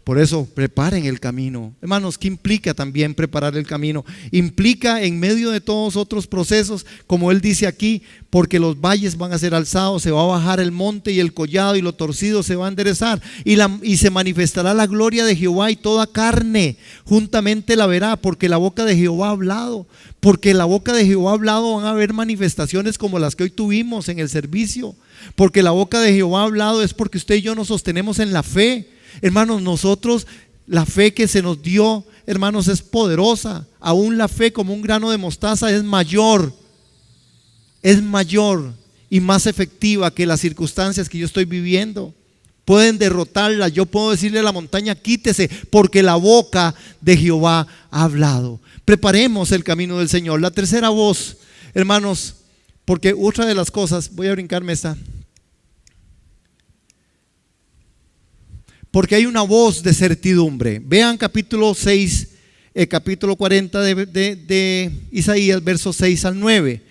Por eso, preparen el camino. Hermanos, ¿qué implica también preparar el camino? Implica en medio de todos otros procesos, como él dice aquí, porque los valles van a ser alzados, se va a bajar el monte y el collado y lo torcido se va a enderezar, y se manifestará la gloria de Jehová, y toda carne juntamente la verá, porque la boca de Jehová ha hablado. Porque la boca de Jehová ha hablado, van a haber manifestaciones como las que hoy tuvimos en el servicio. Porque la boca de Jehová ha hablado es porque usted y yo nos sostenemos en la fe. Hermanos, nosotros, la fe que se nos dio, hermanos, es poderosa. Aún la fe como un grano de mostaza es mayor y más efectiva que las circunstancias que yo estoy viviendo. Pueden derrotarla. Yo puedo decirle a la montaña, quítese, porque la boca de Jehová ha hablado. Preparemos el camino del Señor. La tercera voz, hermanos, porque otra de las cosas, voy a brincarme esta, porque hay una voz de certidumbre. Vean capítulo 6, capítulo 40 de Isaías, versos 6 al 9.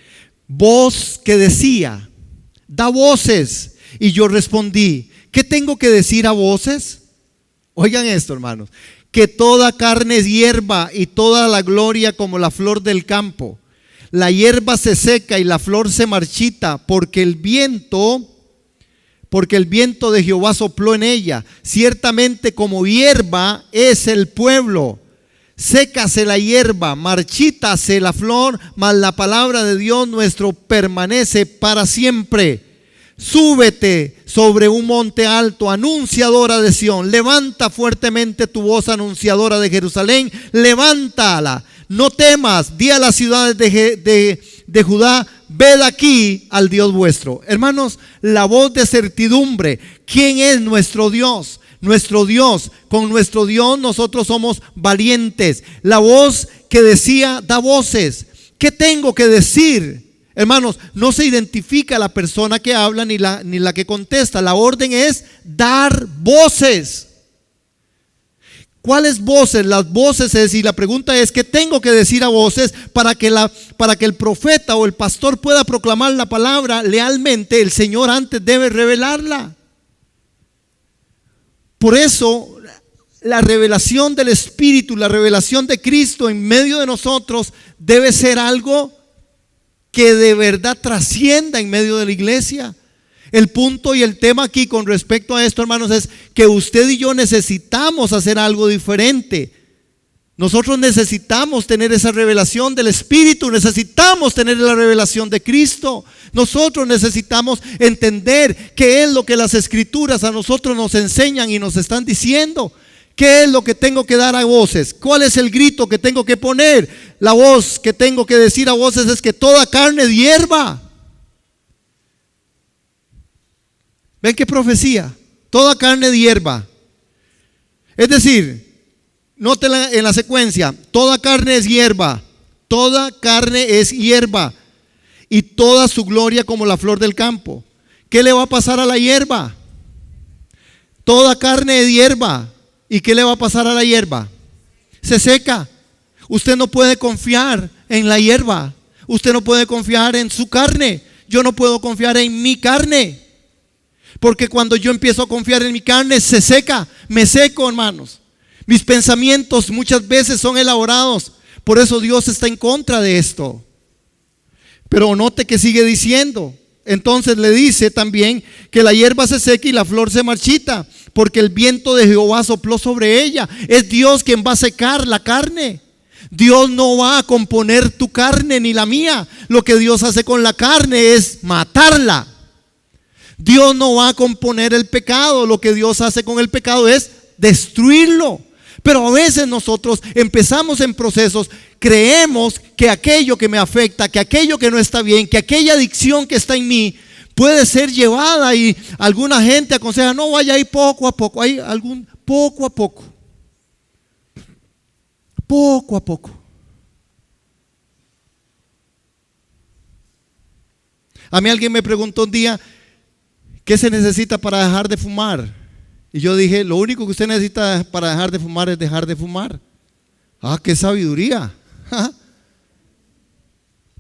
Voz que decía, da voces. Y yo respondí, ¿qué tengo que decir a voces? Oigan esto, hermanos. Que toda carne es hierba y toda la gloria como la flor del campo. La hierba se seca y la flor se marchita, porque el viento de Jehová sopló en ella. Ciertamente como hierba es el pueblo. Sécase la hierba, marchítase la flor, mas la palabra de Dios nuestro permanece para siempre. Súbete sobre un monte alto, anunciadora de Sión. Levanta fuertemente tu voz, anunciadora de Jerusalén. Levántala, no temas. Di a las ciudades de Judá, ved aquí al Dios vuestro. Hermanos, la voz de certidumbre. ¿Quién es nuestro Dios? Nuestro Dios, con nuestro Dios nosotros somos valientes. La voz que decía, da voces. ¿Qué tengo que decir? Hermanos, no se identifica la persona que habla ni la que contesta. La orden es dar voces. ¿Cuáles voces? Las voces es, y la pregunta es, ¿qué tengo que decir a voces para que el profeta o el pastor pueda proclamar la palabra lealmente? El Señor antes debe revelarla. Por eso, la revelación del Espíritu, la revelación de Cristo en medio de nosotros debe ser algo que de verdad trascienda en medio de la iglesia. El punto y el tema aquí con respecto a esto, hermanos, es que usted y yo necesitamos hacer algo diferente. Nosotros necesitamos tener esa revelación del Espíritu, necesitamos tener la revelación de Cristo. Nosotros necesitamos entender qué es lo que las Escrituras a nosotros nos enseñan y nos están diciendo. ¿Qué es lo que tengo que dar a voces? ¿Cuál es el grito que tengo que poner? La voz que tengo que decir a voces es que toda carne es hierba. ¿Ven qué profecía? Toda carne es hierba. Es decir, noten en la secuencia, toda carne es hierba, toda carne es hierba y toda su gloria como la flor del campo. ¿Qué le va a pasar a la hierba? Toda carne es hierba. ¿Y qué le va a pasar a la hierba? Se seca. Usted no puede confiar en la hierba. Usted no puede confiar en su carne. Yo no puedo confiar en mi carne. Porque cuando yo empiezo a confiar en mi carne, se seca. Me seco, hermanos. Mis pensamientos muchas veces son elaborados. Por eso Dios está en contra de esto. Pero note que sigue diciendo. Entonces le dice también que la hierba se seca y la flor se marchita, porque el viento de Jehová sopló sobre ella. Es Dios quien va a secar la carne. Dios no va a componer tu carne ni la mía. Lo que Dios hace con la carne es matarla. Dios no va a componer el pecado. Lo que Dios hace con el pecado es destruirlo. Pero a veces nosotros empezamos en procesos, creemos que aquello que me afecta, que aquello que no está bien, que aquella adicción que está en mí puede ser llevada, y alguna gente aconseja, no, vaya ahí poco a poco, poco a poco, poco a poco. A mí alguien me preguntó un día, ¿qué se necesita para dejar de fumar? Y yo dije, lo único que usted necesita para dejar de fumar es dejar de fumar. Ah, qué sabiduría.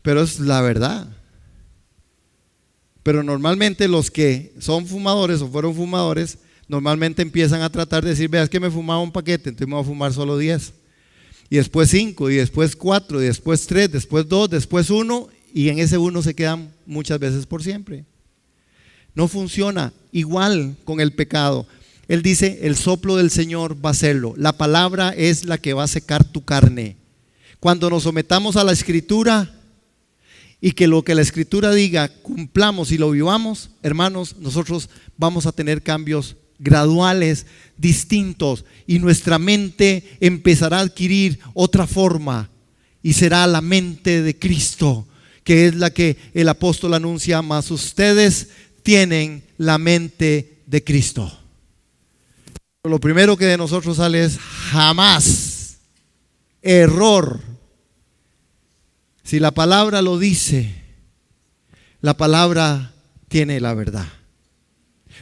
Pero es la verdad. Pero normalmente los que son fumadores o fueron fumadores, normalmente empiezan a tratar de decir, vea, es que me fumaba un paquete, entonces me voy a fumar solo 10. Y después 5, y después 4, y después 3, después 2, después 1, y en ese 1 se quedan muchas veces por siempre. No funciona. Igual con el pecado. Él dice, el soplo del Señor va a hacerlo. La palabra es la que va a secar tu carne. Cuando nos sometamos a la Escritura y que lo que la Escritura diga cumplamos y lo vivamos, hermanos, nosotros vamos a tener cambios graduales, distintos, y nuestra mente empezará a adquirir otra forma y será la mente de Cristo, que es la que el apóstol anuncia, más ustedes tienen la mente de Cristo. Lo primero que de nosotros sale es jamás, error. Si la palabra lo dice, la palabra tiene la verdad.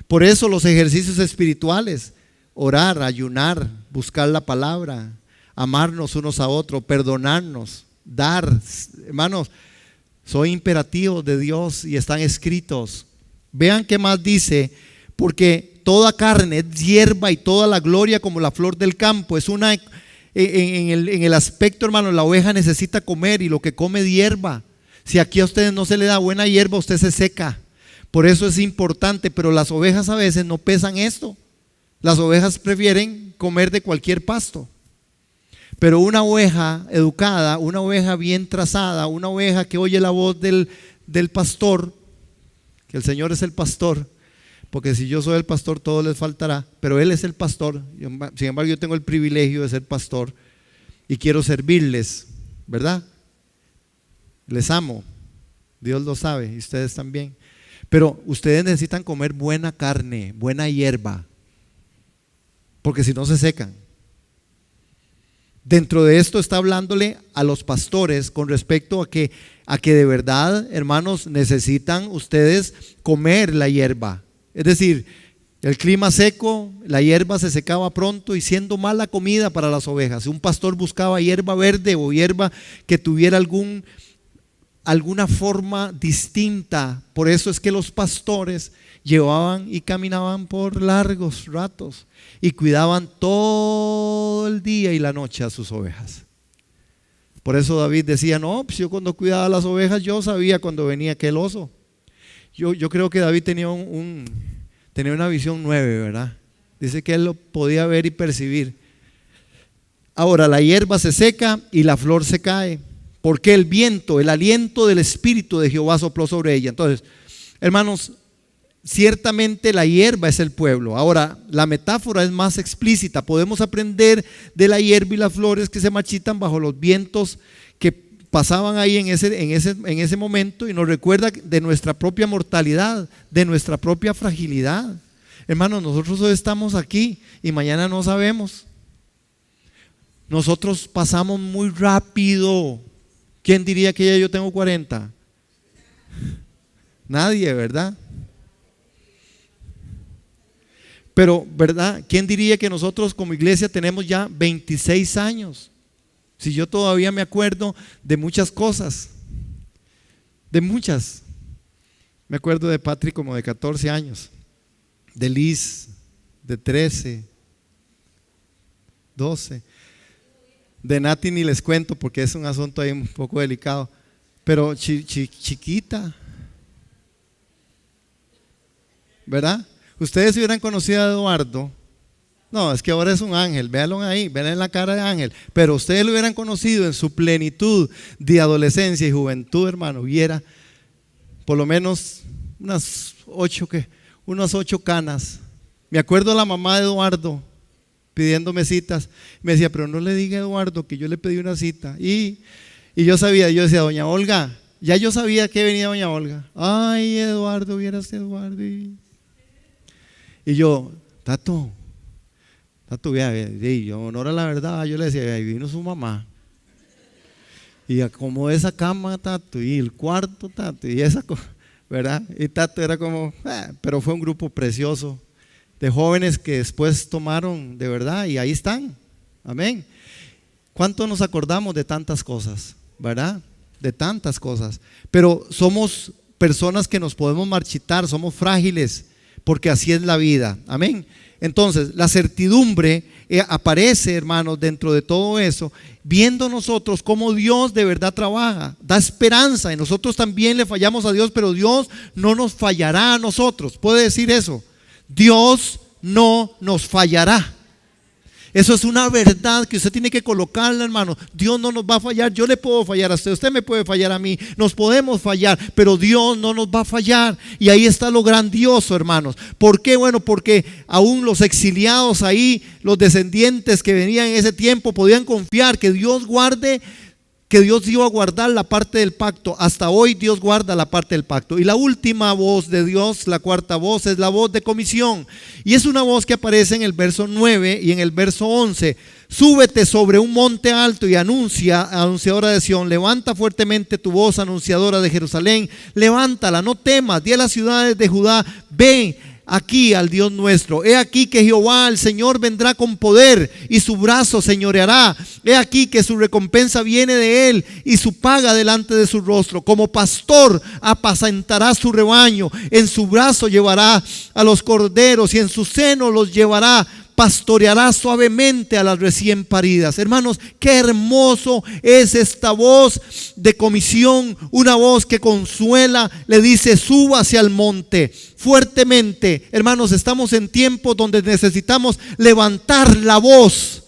Por eso los ejercicios espirituales, orar, ayunar, buscar la palabra, amarnos unos a otros, perdonarnos, dar, hermanos, son imperativos de Dios y están escritos. Vean qué más dice, porque toda carne es hierba y toda la gloria como la flor del campo. Es una, en el aspecto, hermano, la oveja necesita comer y lo que come es hierba. Si aquí a ustedes no se le da buena hierba, usted se seca. Por eso es importante, pero las ovejas a veces no pesan esto. Las ovejas prefieren comer de cualquier pasto. Pero una oveja educada, una oveja bien trazada, una oveja que oye la voz del pastor, que el Señor es el pastor, porque si yo soy el pastor todo les faltará, pero Él es el pastor. Sin embargo, yo tengo el privilegio de ser pastor y quiero servirles, ¿verdad? Les amo, Dios lo sabe y ustedes también. Pero ustedes necesitan comer buena carne, buena hierba, porque si no se secan. Dentro de esto está hablándole a los pastores con respecto a que de verdad, hermanos, necesitan ustedes comer la hierba. Es decir, el clima seco, la hierba se secaba pronto y siendo mala comida para las ovejas. Un pastor buscaba hierba verde o hierba que tuviera alguna forma distinta. Por eso es que los pastores llevaban y caminaban por largos ratos y cuidaban todo el día y la noche a sus ovejas. Por eso David decía, no, pues yo cuando cuidaba las ovejas yo sabía cuando venía aquel oso. Yo creo que David tenía una visión 9, ¿verdad? Dice que él lo podía ver y percibir. Ahora la hierba se seca y la flor se cae, porque el viento, el aliento del Espíritu de Jehová sopló sobre ella. Entonces, hermanos, ciertamente la hierba es el pueblo. Ahora, la metáfora es más explícita. Podemos aprender de la hierba y las flores que se marchitan bajo los vientos que pasaban ahí en ese momento, y nos recuerda de nuestra propia mortalidad, de nuestra propia fragilidad. Hermanos, nosotros hoy estamos aquí y mañana no sabemos. Nosotros pasamos muy rápido. ¿Quién diría que ya yo tengo 40? Nadie, ¿verdad? Pero, ¿verdad? ¿Quién diría que nosotros como iglesia tenemos ya 26 años? Si yo todavía me acuerdo de muchas cosas, de muchas. Me acuerdo de Patrick como de 14 años, de Liz de 13, 12, de Nati ni les cuento porque es un asunto ahí un poco delicado, pero chiquita, ¿verdad? Ustedes hubieran conocido a Eduardo. No, es que ahora es un ángel, véanlo ahí, ven en la cara de ángel. Pero ustedes lo hubieran conocido en su plenitud de adolescencia y juventud, hermano, hubiera por lo menos unas 8 canas. Me acuerdo a la mamá de Eduardo pidiéndome citas. Me decía, pero no le diga a Eduardo que yo le pedí una cita. Y yo sabía, yo decía, doña Olga, ya yo sabía que venía doña Olga. Ay, Eduardo, vieras Eduardo. Y yo, Tato, y yo, honor a la verdad, yo le decía, ahí vino su mamá. Y acomodó esa cama, Tato, y el cuarto, Tato, y esa cosa, ¿verdad? Y Tato era como, pero fue un grupo precioso de jóvenes que después tomaron de verdad y ahí están. Amén. ¿Cuánto nos acordamos de tantas cosas, verdad? De tantas cosas. Pero somos personas que nos podemos marchitar, somos frágiles, porque así es la vida. Amén. Entonces, la certidumbre aparece, hermanos, dentro de todo eso, viendo nosotros cómo Dios de verdad trabaja, da esperanza, y nosotros también le fallamos a Dios, pero Dios no nos fallará a nosotros. ¿Puede decir eso? Dios no nos fallará. Eso es una verdad que usted tiene que colocarla, hermano. Dios no nos va a fallar. Yo le puedo fallar a usted, usted me puede fallar a mí, nos podemos fallar, pero Dios no nos va a fallar. Y ahí está lo grandioso, hermanos. ¿Por qué? Bueno, porque aún los exiliados ahí, los descendientes que venían en ese tiempo, podían confiar que Dios iba a guardar la parte del pacto. Hasta hoy Dios guarda la parte del pacto. Y la última voz de Dios, la cuarta voz, es la voz de comisión. Y es una voz que aparece en el verso 9 y en el verso 11. Súbete sobre un monte alto y anunciadora de Sión, levanta fuertemente tu voz, anunciadora de Jerusalén, levántala, no temas, di a las ciudades de Judá, ven aquí al Dios nuestro. He aquí que Jehová el Señor vendrá con poder y su brazo señoreará. He aquí que su recompensa viene de él y su paga delante de su rostro. Como pastor apacentará su rebaño, en su brazo llevará a los corderos y en su seno los llevará. Pastoreará suavemente a las recién paridas. Hermanos, qué hermoso es esta voz de comisión, una voz que consuela, le dice, suba hacia el monte fuertemente. Hermanos, estamos en tiempos donde necesitamos levantar la voz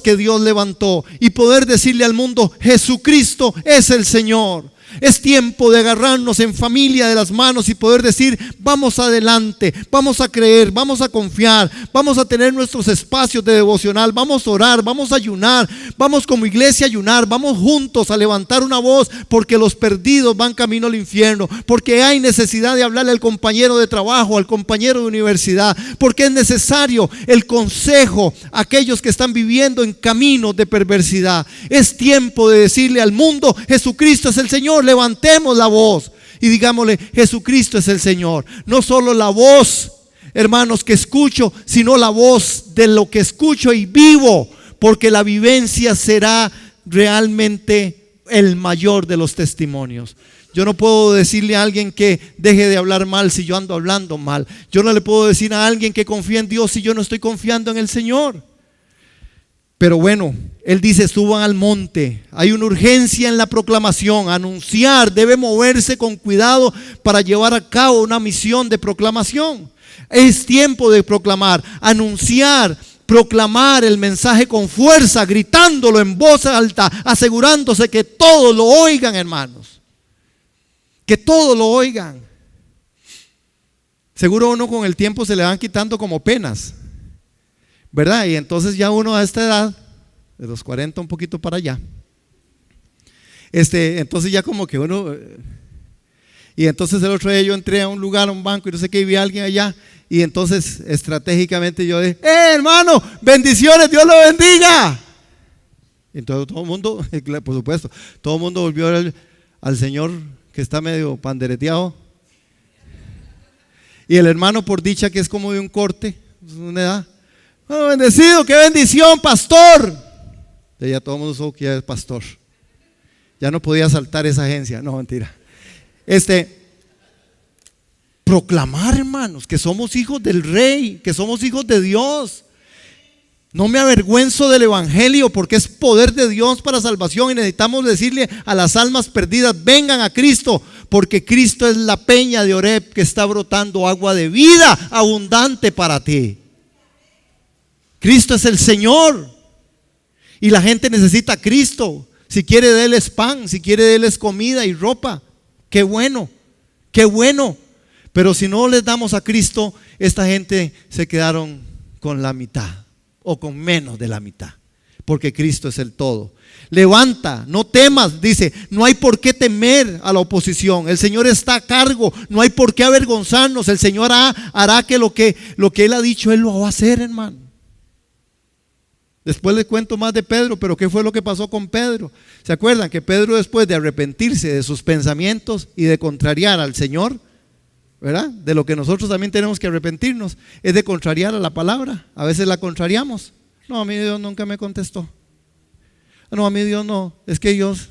que Dios levantó y poder decirle al mundo, Jesucristo es el Señor. Es tiempo de agarrarnos en familia de las manos y poder decir, vamos adelante, vamos a creer, vamos a confiar, vamos a tener nuestros espacios de devocional, vamos a orar, vamos a ayunar, vamos como iglesia a ayunar, vamos juntos a levantar una voz porque los perdidos van camino al infierno, porque hay necesidad de hablarle al compañero de trabajo, al compañero de universidad, porque es necesario el consejo a aquellos que están viviendo en caminos de perversidad. Es tiempo de decirle al mundo, Jesucristo es el Señor. Levantemos la voz y digámosle, Jesucristo es el Señor. No solo la voz, hermanos, que escucho, sino la voz de lo que escucho y vivo, porque la vivencia será realmente el mayor de los testimonios. Yo no puedo decirle a alguien que deje de hablar mal si yo ando hablando mal. Yo no le puedo decir a alguien que confía en Dios si yo no estoy confiando en el Señor. Pero bueno, él dice, suban al monte. Hay una urgencia en la proclamación. Anunciar debe moverse con cuidado para llevar a cabo una misión de proclamación. Es tiempo de proclamar, anunciar proclamar el mensaje con fuerza, gritándolo en voz alta, asegurándose que todos lo oigan, hermanos. Que todos lo oigan. Seguro uno con el tiempo se le van quitando como penas, ¿verdad? Y entonces ya uno a esta edad, de los 40 un poquito para allá, entonces ya como que uno... Y entonces el otro día yo entré a un lugar, a un banco, y no sé qué, y vi a alguien allá. Y entonces estratégicamente yo dije: hermano, bendiciones, Dios lo bendiga. Y entonces todo el mundo, por supuesto, todo el mundo volvió a ver al señor que está medio pandereteado. Y el hermano, por dicha que es como de un corte, una edad: oh, bendecido, qué bendición, pastor. Y ya todo el mundo supo que ya es pastor. Ya no podía saltar esa agencia. No, mentira. Proclamar, hermanos, que somos hijos del Rey, que somos hijos de Dios. No me avergüenzo del evangelio, porque es poder de Dios para salvación, y necesitamos decirle a las almas perdidas: vengan a Cristo, porque Cristo es la peña de Oreb que está brotando agua de vida abundante para ti. Cristo es el Señor, y la gente necesita a Cristo. Si quiere, déles pan; si quiere, déles comida y ropa. Qué bueno, qué bueno. Pero si no les damos a Cristo, esta gente se quedaron con la mitad o con menos de la mitad, porque Cristo es el todo. Levanta, no temas, dice, no hay por qué temer a la oposición. El Señor está a cargo, no hay por qué avergonzarnos. El Señor hará que lo que Él ha dicho, Él lo va a hacer, hermano. Después les cuento más de Pedro, pero ¿qué fue lo que pasó con Pedro? ¿Se acuerdan que Pedro, después de arrepentirse de sus pensamientos y de contrariar al Señor, ¿verdad? De lo que nosotros también tenemos que arrepentirnos, es de contrariar a la palabra. A veces la contrariamos. No, a mí Dios nunca me contestó. No, a mí Dios no, es que Dios.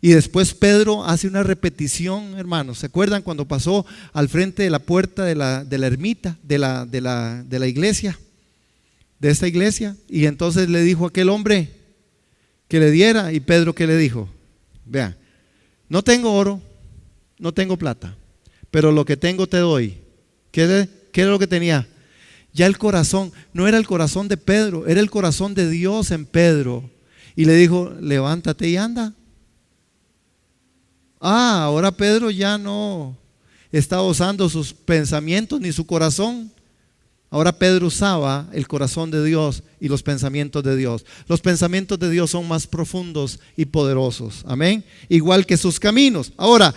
Y después Pedro hace una repetición, hermanos. ¿Se acuerdan cuando pasó al frente de la puerta de la ermita, de la iglesia, de esta iglesia? Y entonces le dijo a aquel hombre que le diera. Y Pedro, ¿qué le dijo? Vean: no tengo oro, no tengo plata, pero lo que tengo te doy. ¿Qué era lo que tenía? Ya el corazón, no era el corazón de Pedro, era el corazón de Dios en Pedro. Y le dijo: levántate y anda. Ahora Pedro ya no estaba usando sus pensamientos ni su corazón. Ahora Pedro usaba el corazón de Dios y los pensamientos de Dios. Los pensamientos de Dios son más profundos y poderosos. Amén. Igual que sus caminos. Ahora,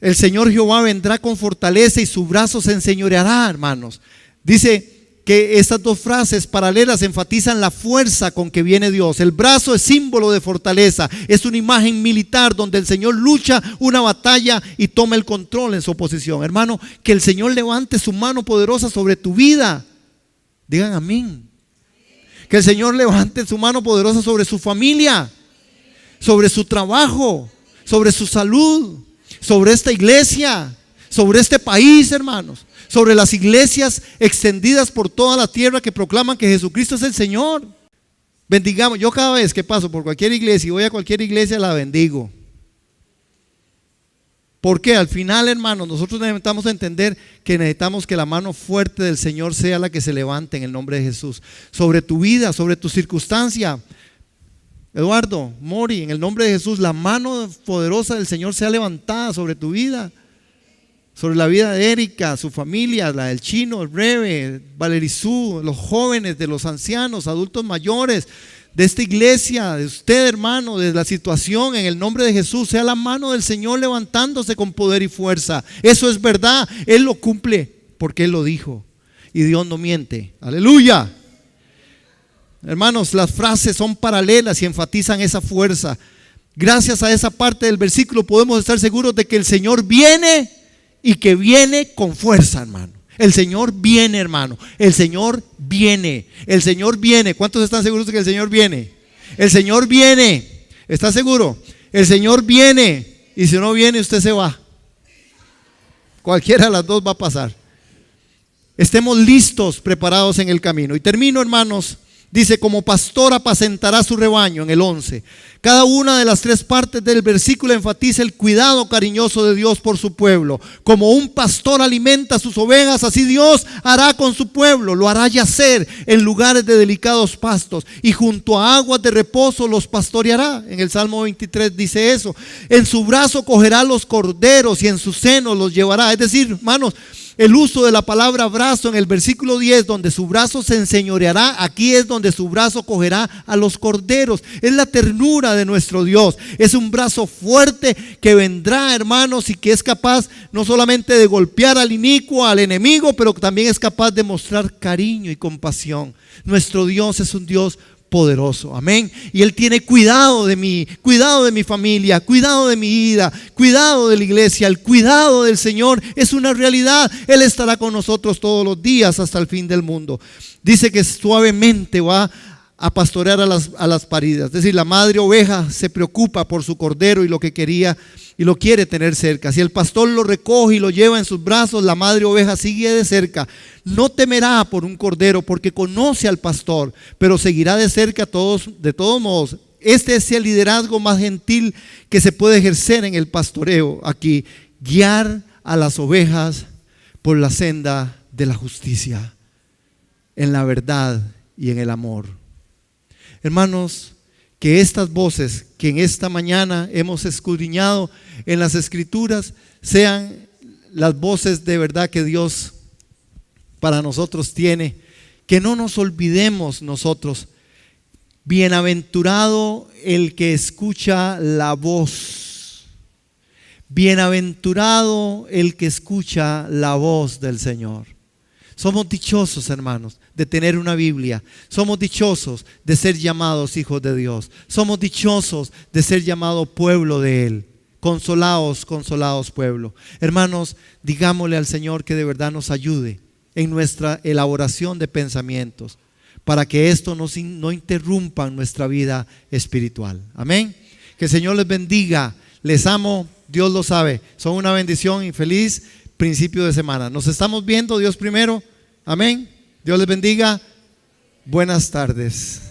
el Señor Jehová vendrá con fortaleza y su brazo se enseñoreará, hermanos. Dice que estas dos frases paralelas enfatizan la fuerza con que viene Dios. El brazo es símbolo de fortaleza, es una imagen militar donde el Señor lucha una batalla y toma el control en su oposición. Hermano, que el Señor levante su mano poderosa sobre tu vida. Digan amén. Que el Señor levante su mano poderosa sobre su familia, sobre su trabajo, sobre su salud, sobre esta iglesia, sobre este país, hermanos, sobre las iglesias extendidas por toda la tierra que proclaman que Jesucristo es el Señor. Bendigamos. Yo cada vez que paso por cualquier iglesia y voy a cualquier iglesia, la bendigo. Porque al final, hermanos, nosotros necesitamos entender que necesitamos que la mano fuerte del Señor sea la que se levante en el nombre de Jesús sobre tu vida, sobre tu circunstancia. Eduardo, Mori, en el nombre de Jesús, la mano poderosa del Señor sea levantada sobre tu vida, sobre la vida de Erika, su familia, la del Chino, el Rebe, Valerizú, los jóvenes, de los ancianos, adultos mayores, de esta iglesia, de usted, hermano, de la situación. En el nombre de Jesús, sea la mano del Señor levantándose con poder y fuerza. Eso es verdad, Él lo cumple porque Él lo dijo y Dios no miente. Aleluya. Hermanos, las frases son paralelas y enfatizan esa fuerza. Gracias a esa parte del versículo podemos estar seguros de que el Señor viene y que viene con fuerza, hermano. El Señor viene, hermano. El Señor viene. El Señor viene. ¿Cuántos están seguros de que el Señor viene? El Señor viene. ¿Está seguro? El Señor viene. Y si no viene, usted se va. Cualquiera de las dos va a pasar. Estemos listos, preparados en el camino. Y termino, hermanos, Dice, como pastor apacentará su rebaño, en el 11. Cada una de las tres partes del versículo enfatiza el cuidado cariñoso de Dios por su pueblo. Como un pastor alimenta a sus ovejas, así Dios hará con su pueblo. Lo hará yacer en lugares de delicados pastos y junto a aguas de reposo los pastoreará. En el Salmo 23 dice eso. En su brazo cogerá los corderos y en su seno los llevará. Es decir, hermanos, el uso de la palabra brazo en el versículo 10, donde su brazo se enseñoreará, aquí es donde su brazo cogerá a los corderos. Es la ternura de nuestro Dios. Es un brazo fuerte que vendrá, hermanos, y que es capaz no solamente de golpear al inicuo, al enemigo, pero también es capaz de mostrar cariño y compasión. Nuestro Dios es un Dios poderoso, amén. Y Él tiene cuidado de mí, cuidado de mi familia, cuidado de mi vida, cuidado de la iglesia. El cuidado del Señor es una realidad. Él estará con nosotros todos los días hasta el fin del mundo. Dice que suavemente va a pastorear a las paridas. Es decir, la madre oveja se preocupa por su cordero y lo que quería y lo quiere tener cerca. Si el pastor lo recoge y lo lleva en sus brazos, la madre oveja sigue de cerca. No temerá por un cordero porque conoce al pastor, pero seguirá de cerca de todos modos. Este es el liderazgo más gentil que se puede ejercer en el pastoreo aquí: guiar a las ovejas por la senda de la justicia, en la verdad y en el amor. Hermanos, que estas voces que en esta mañana hemos escudriñado en las Escrituras sean las voces de verdad que Dios para nosotros tiene. Que no nos olvidemos nosotros. Bienaventurado el que escucha la voz. Bienaventurado el que escucha la voz del Señor. Somos dichosos, hermanos, de tener una Biblia. Somos dichosos de ser llamados hijos de Dios. Somos dichosos de ser llamado pueblo de Él. Consolaos, consolaos pueblo. Hermanos, digámosle al Señor que de verdad nos ayude en nuestra elaboración de pensamientos, para que esto no interrumpa nuestra vida espiritual. Amén. Que el Señor les bendiga. Les amo, Dios lo sabe. Son una bendición y feliz principio de semana. Nos estamos viendo, Dios primero. Amén. Dios les bendiga. Buenas tardes.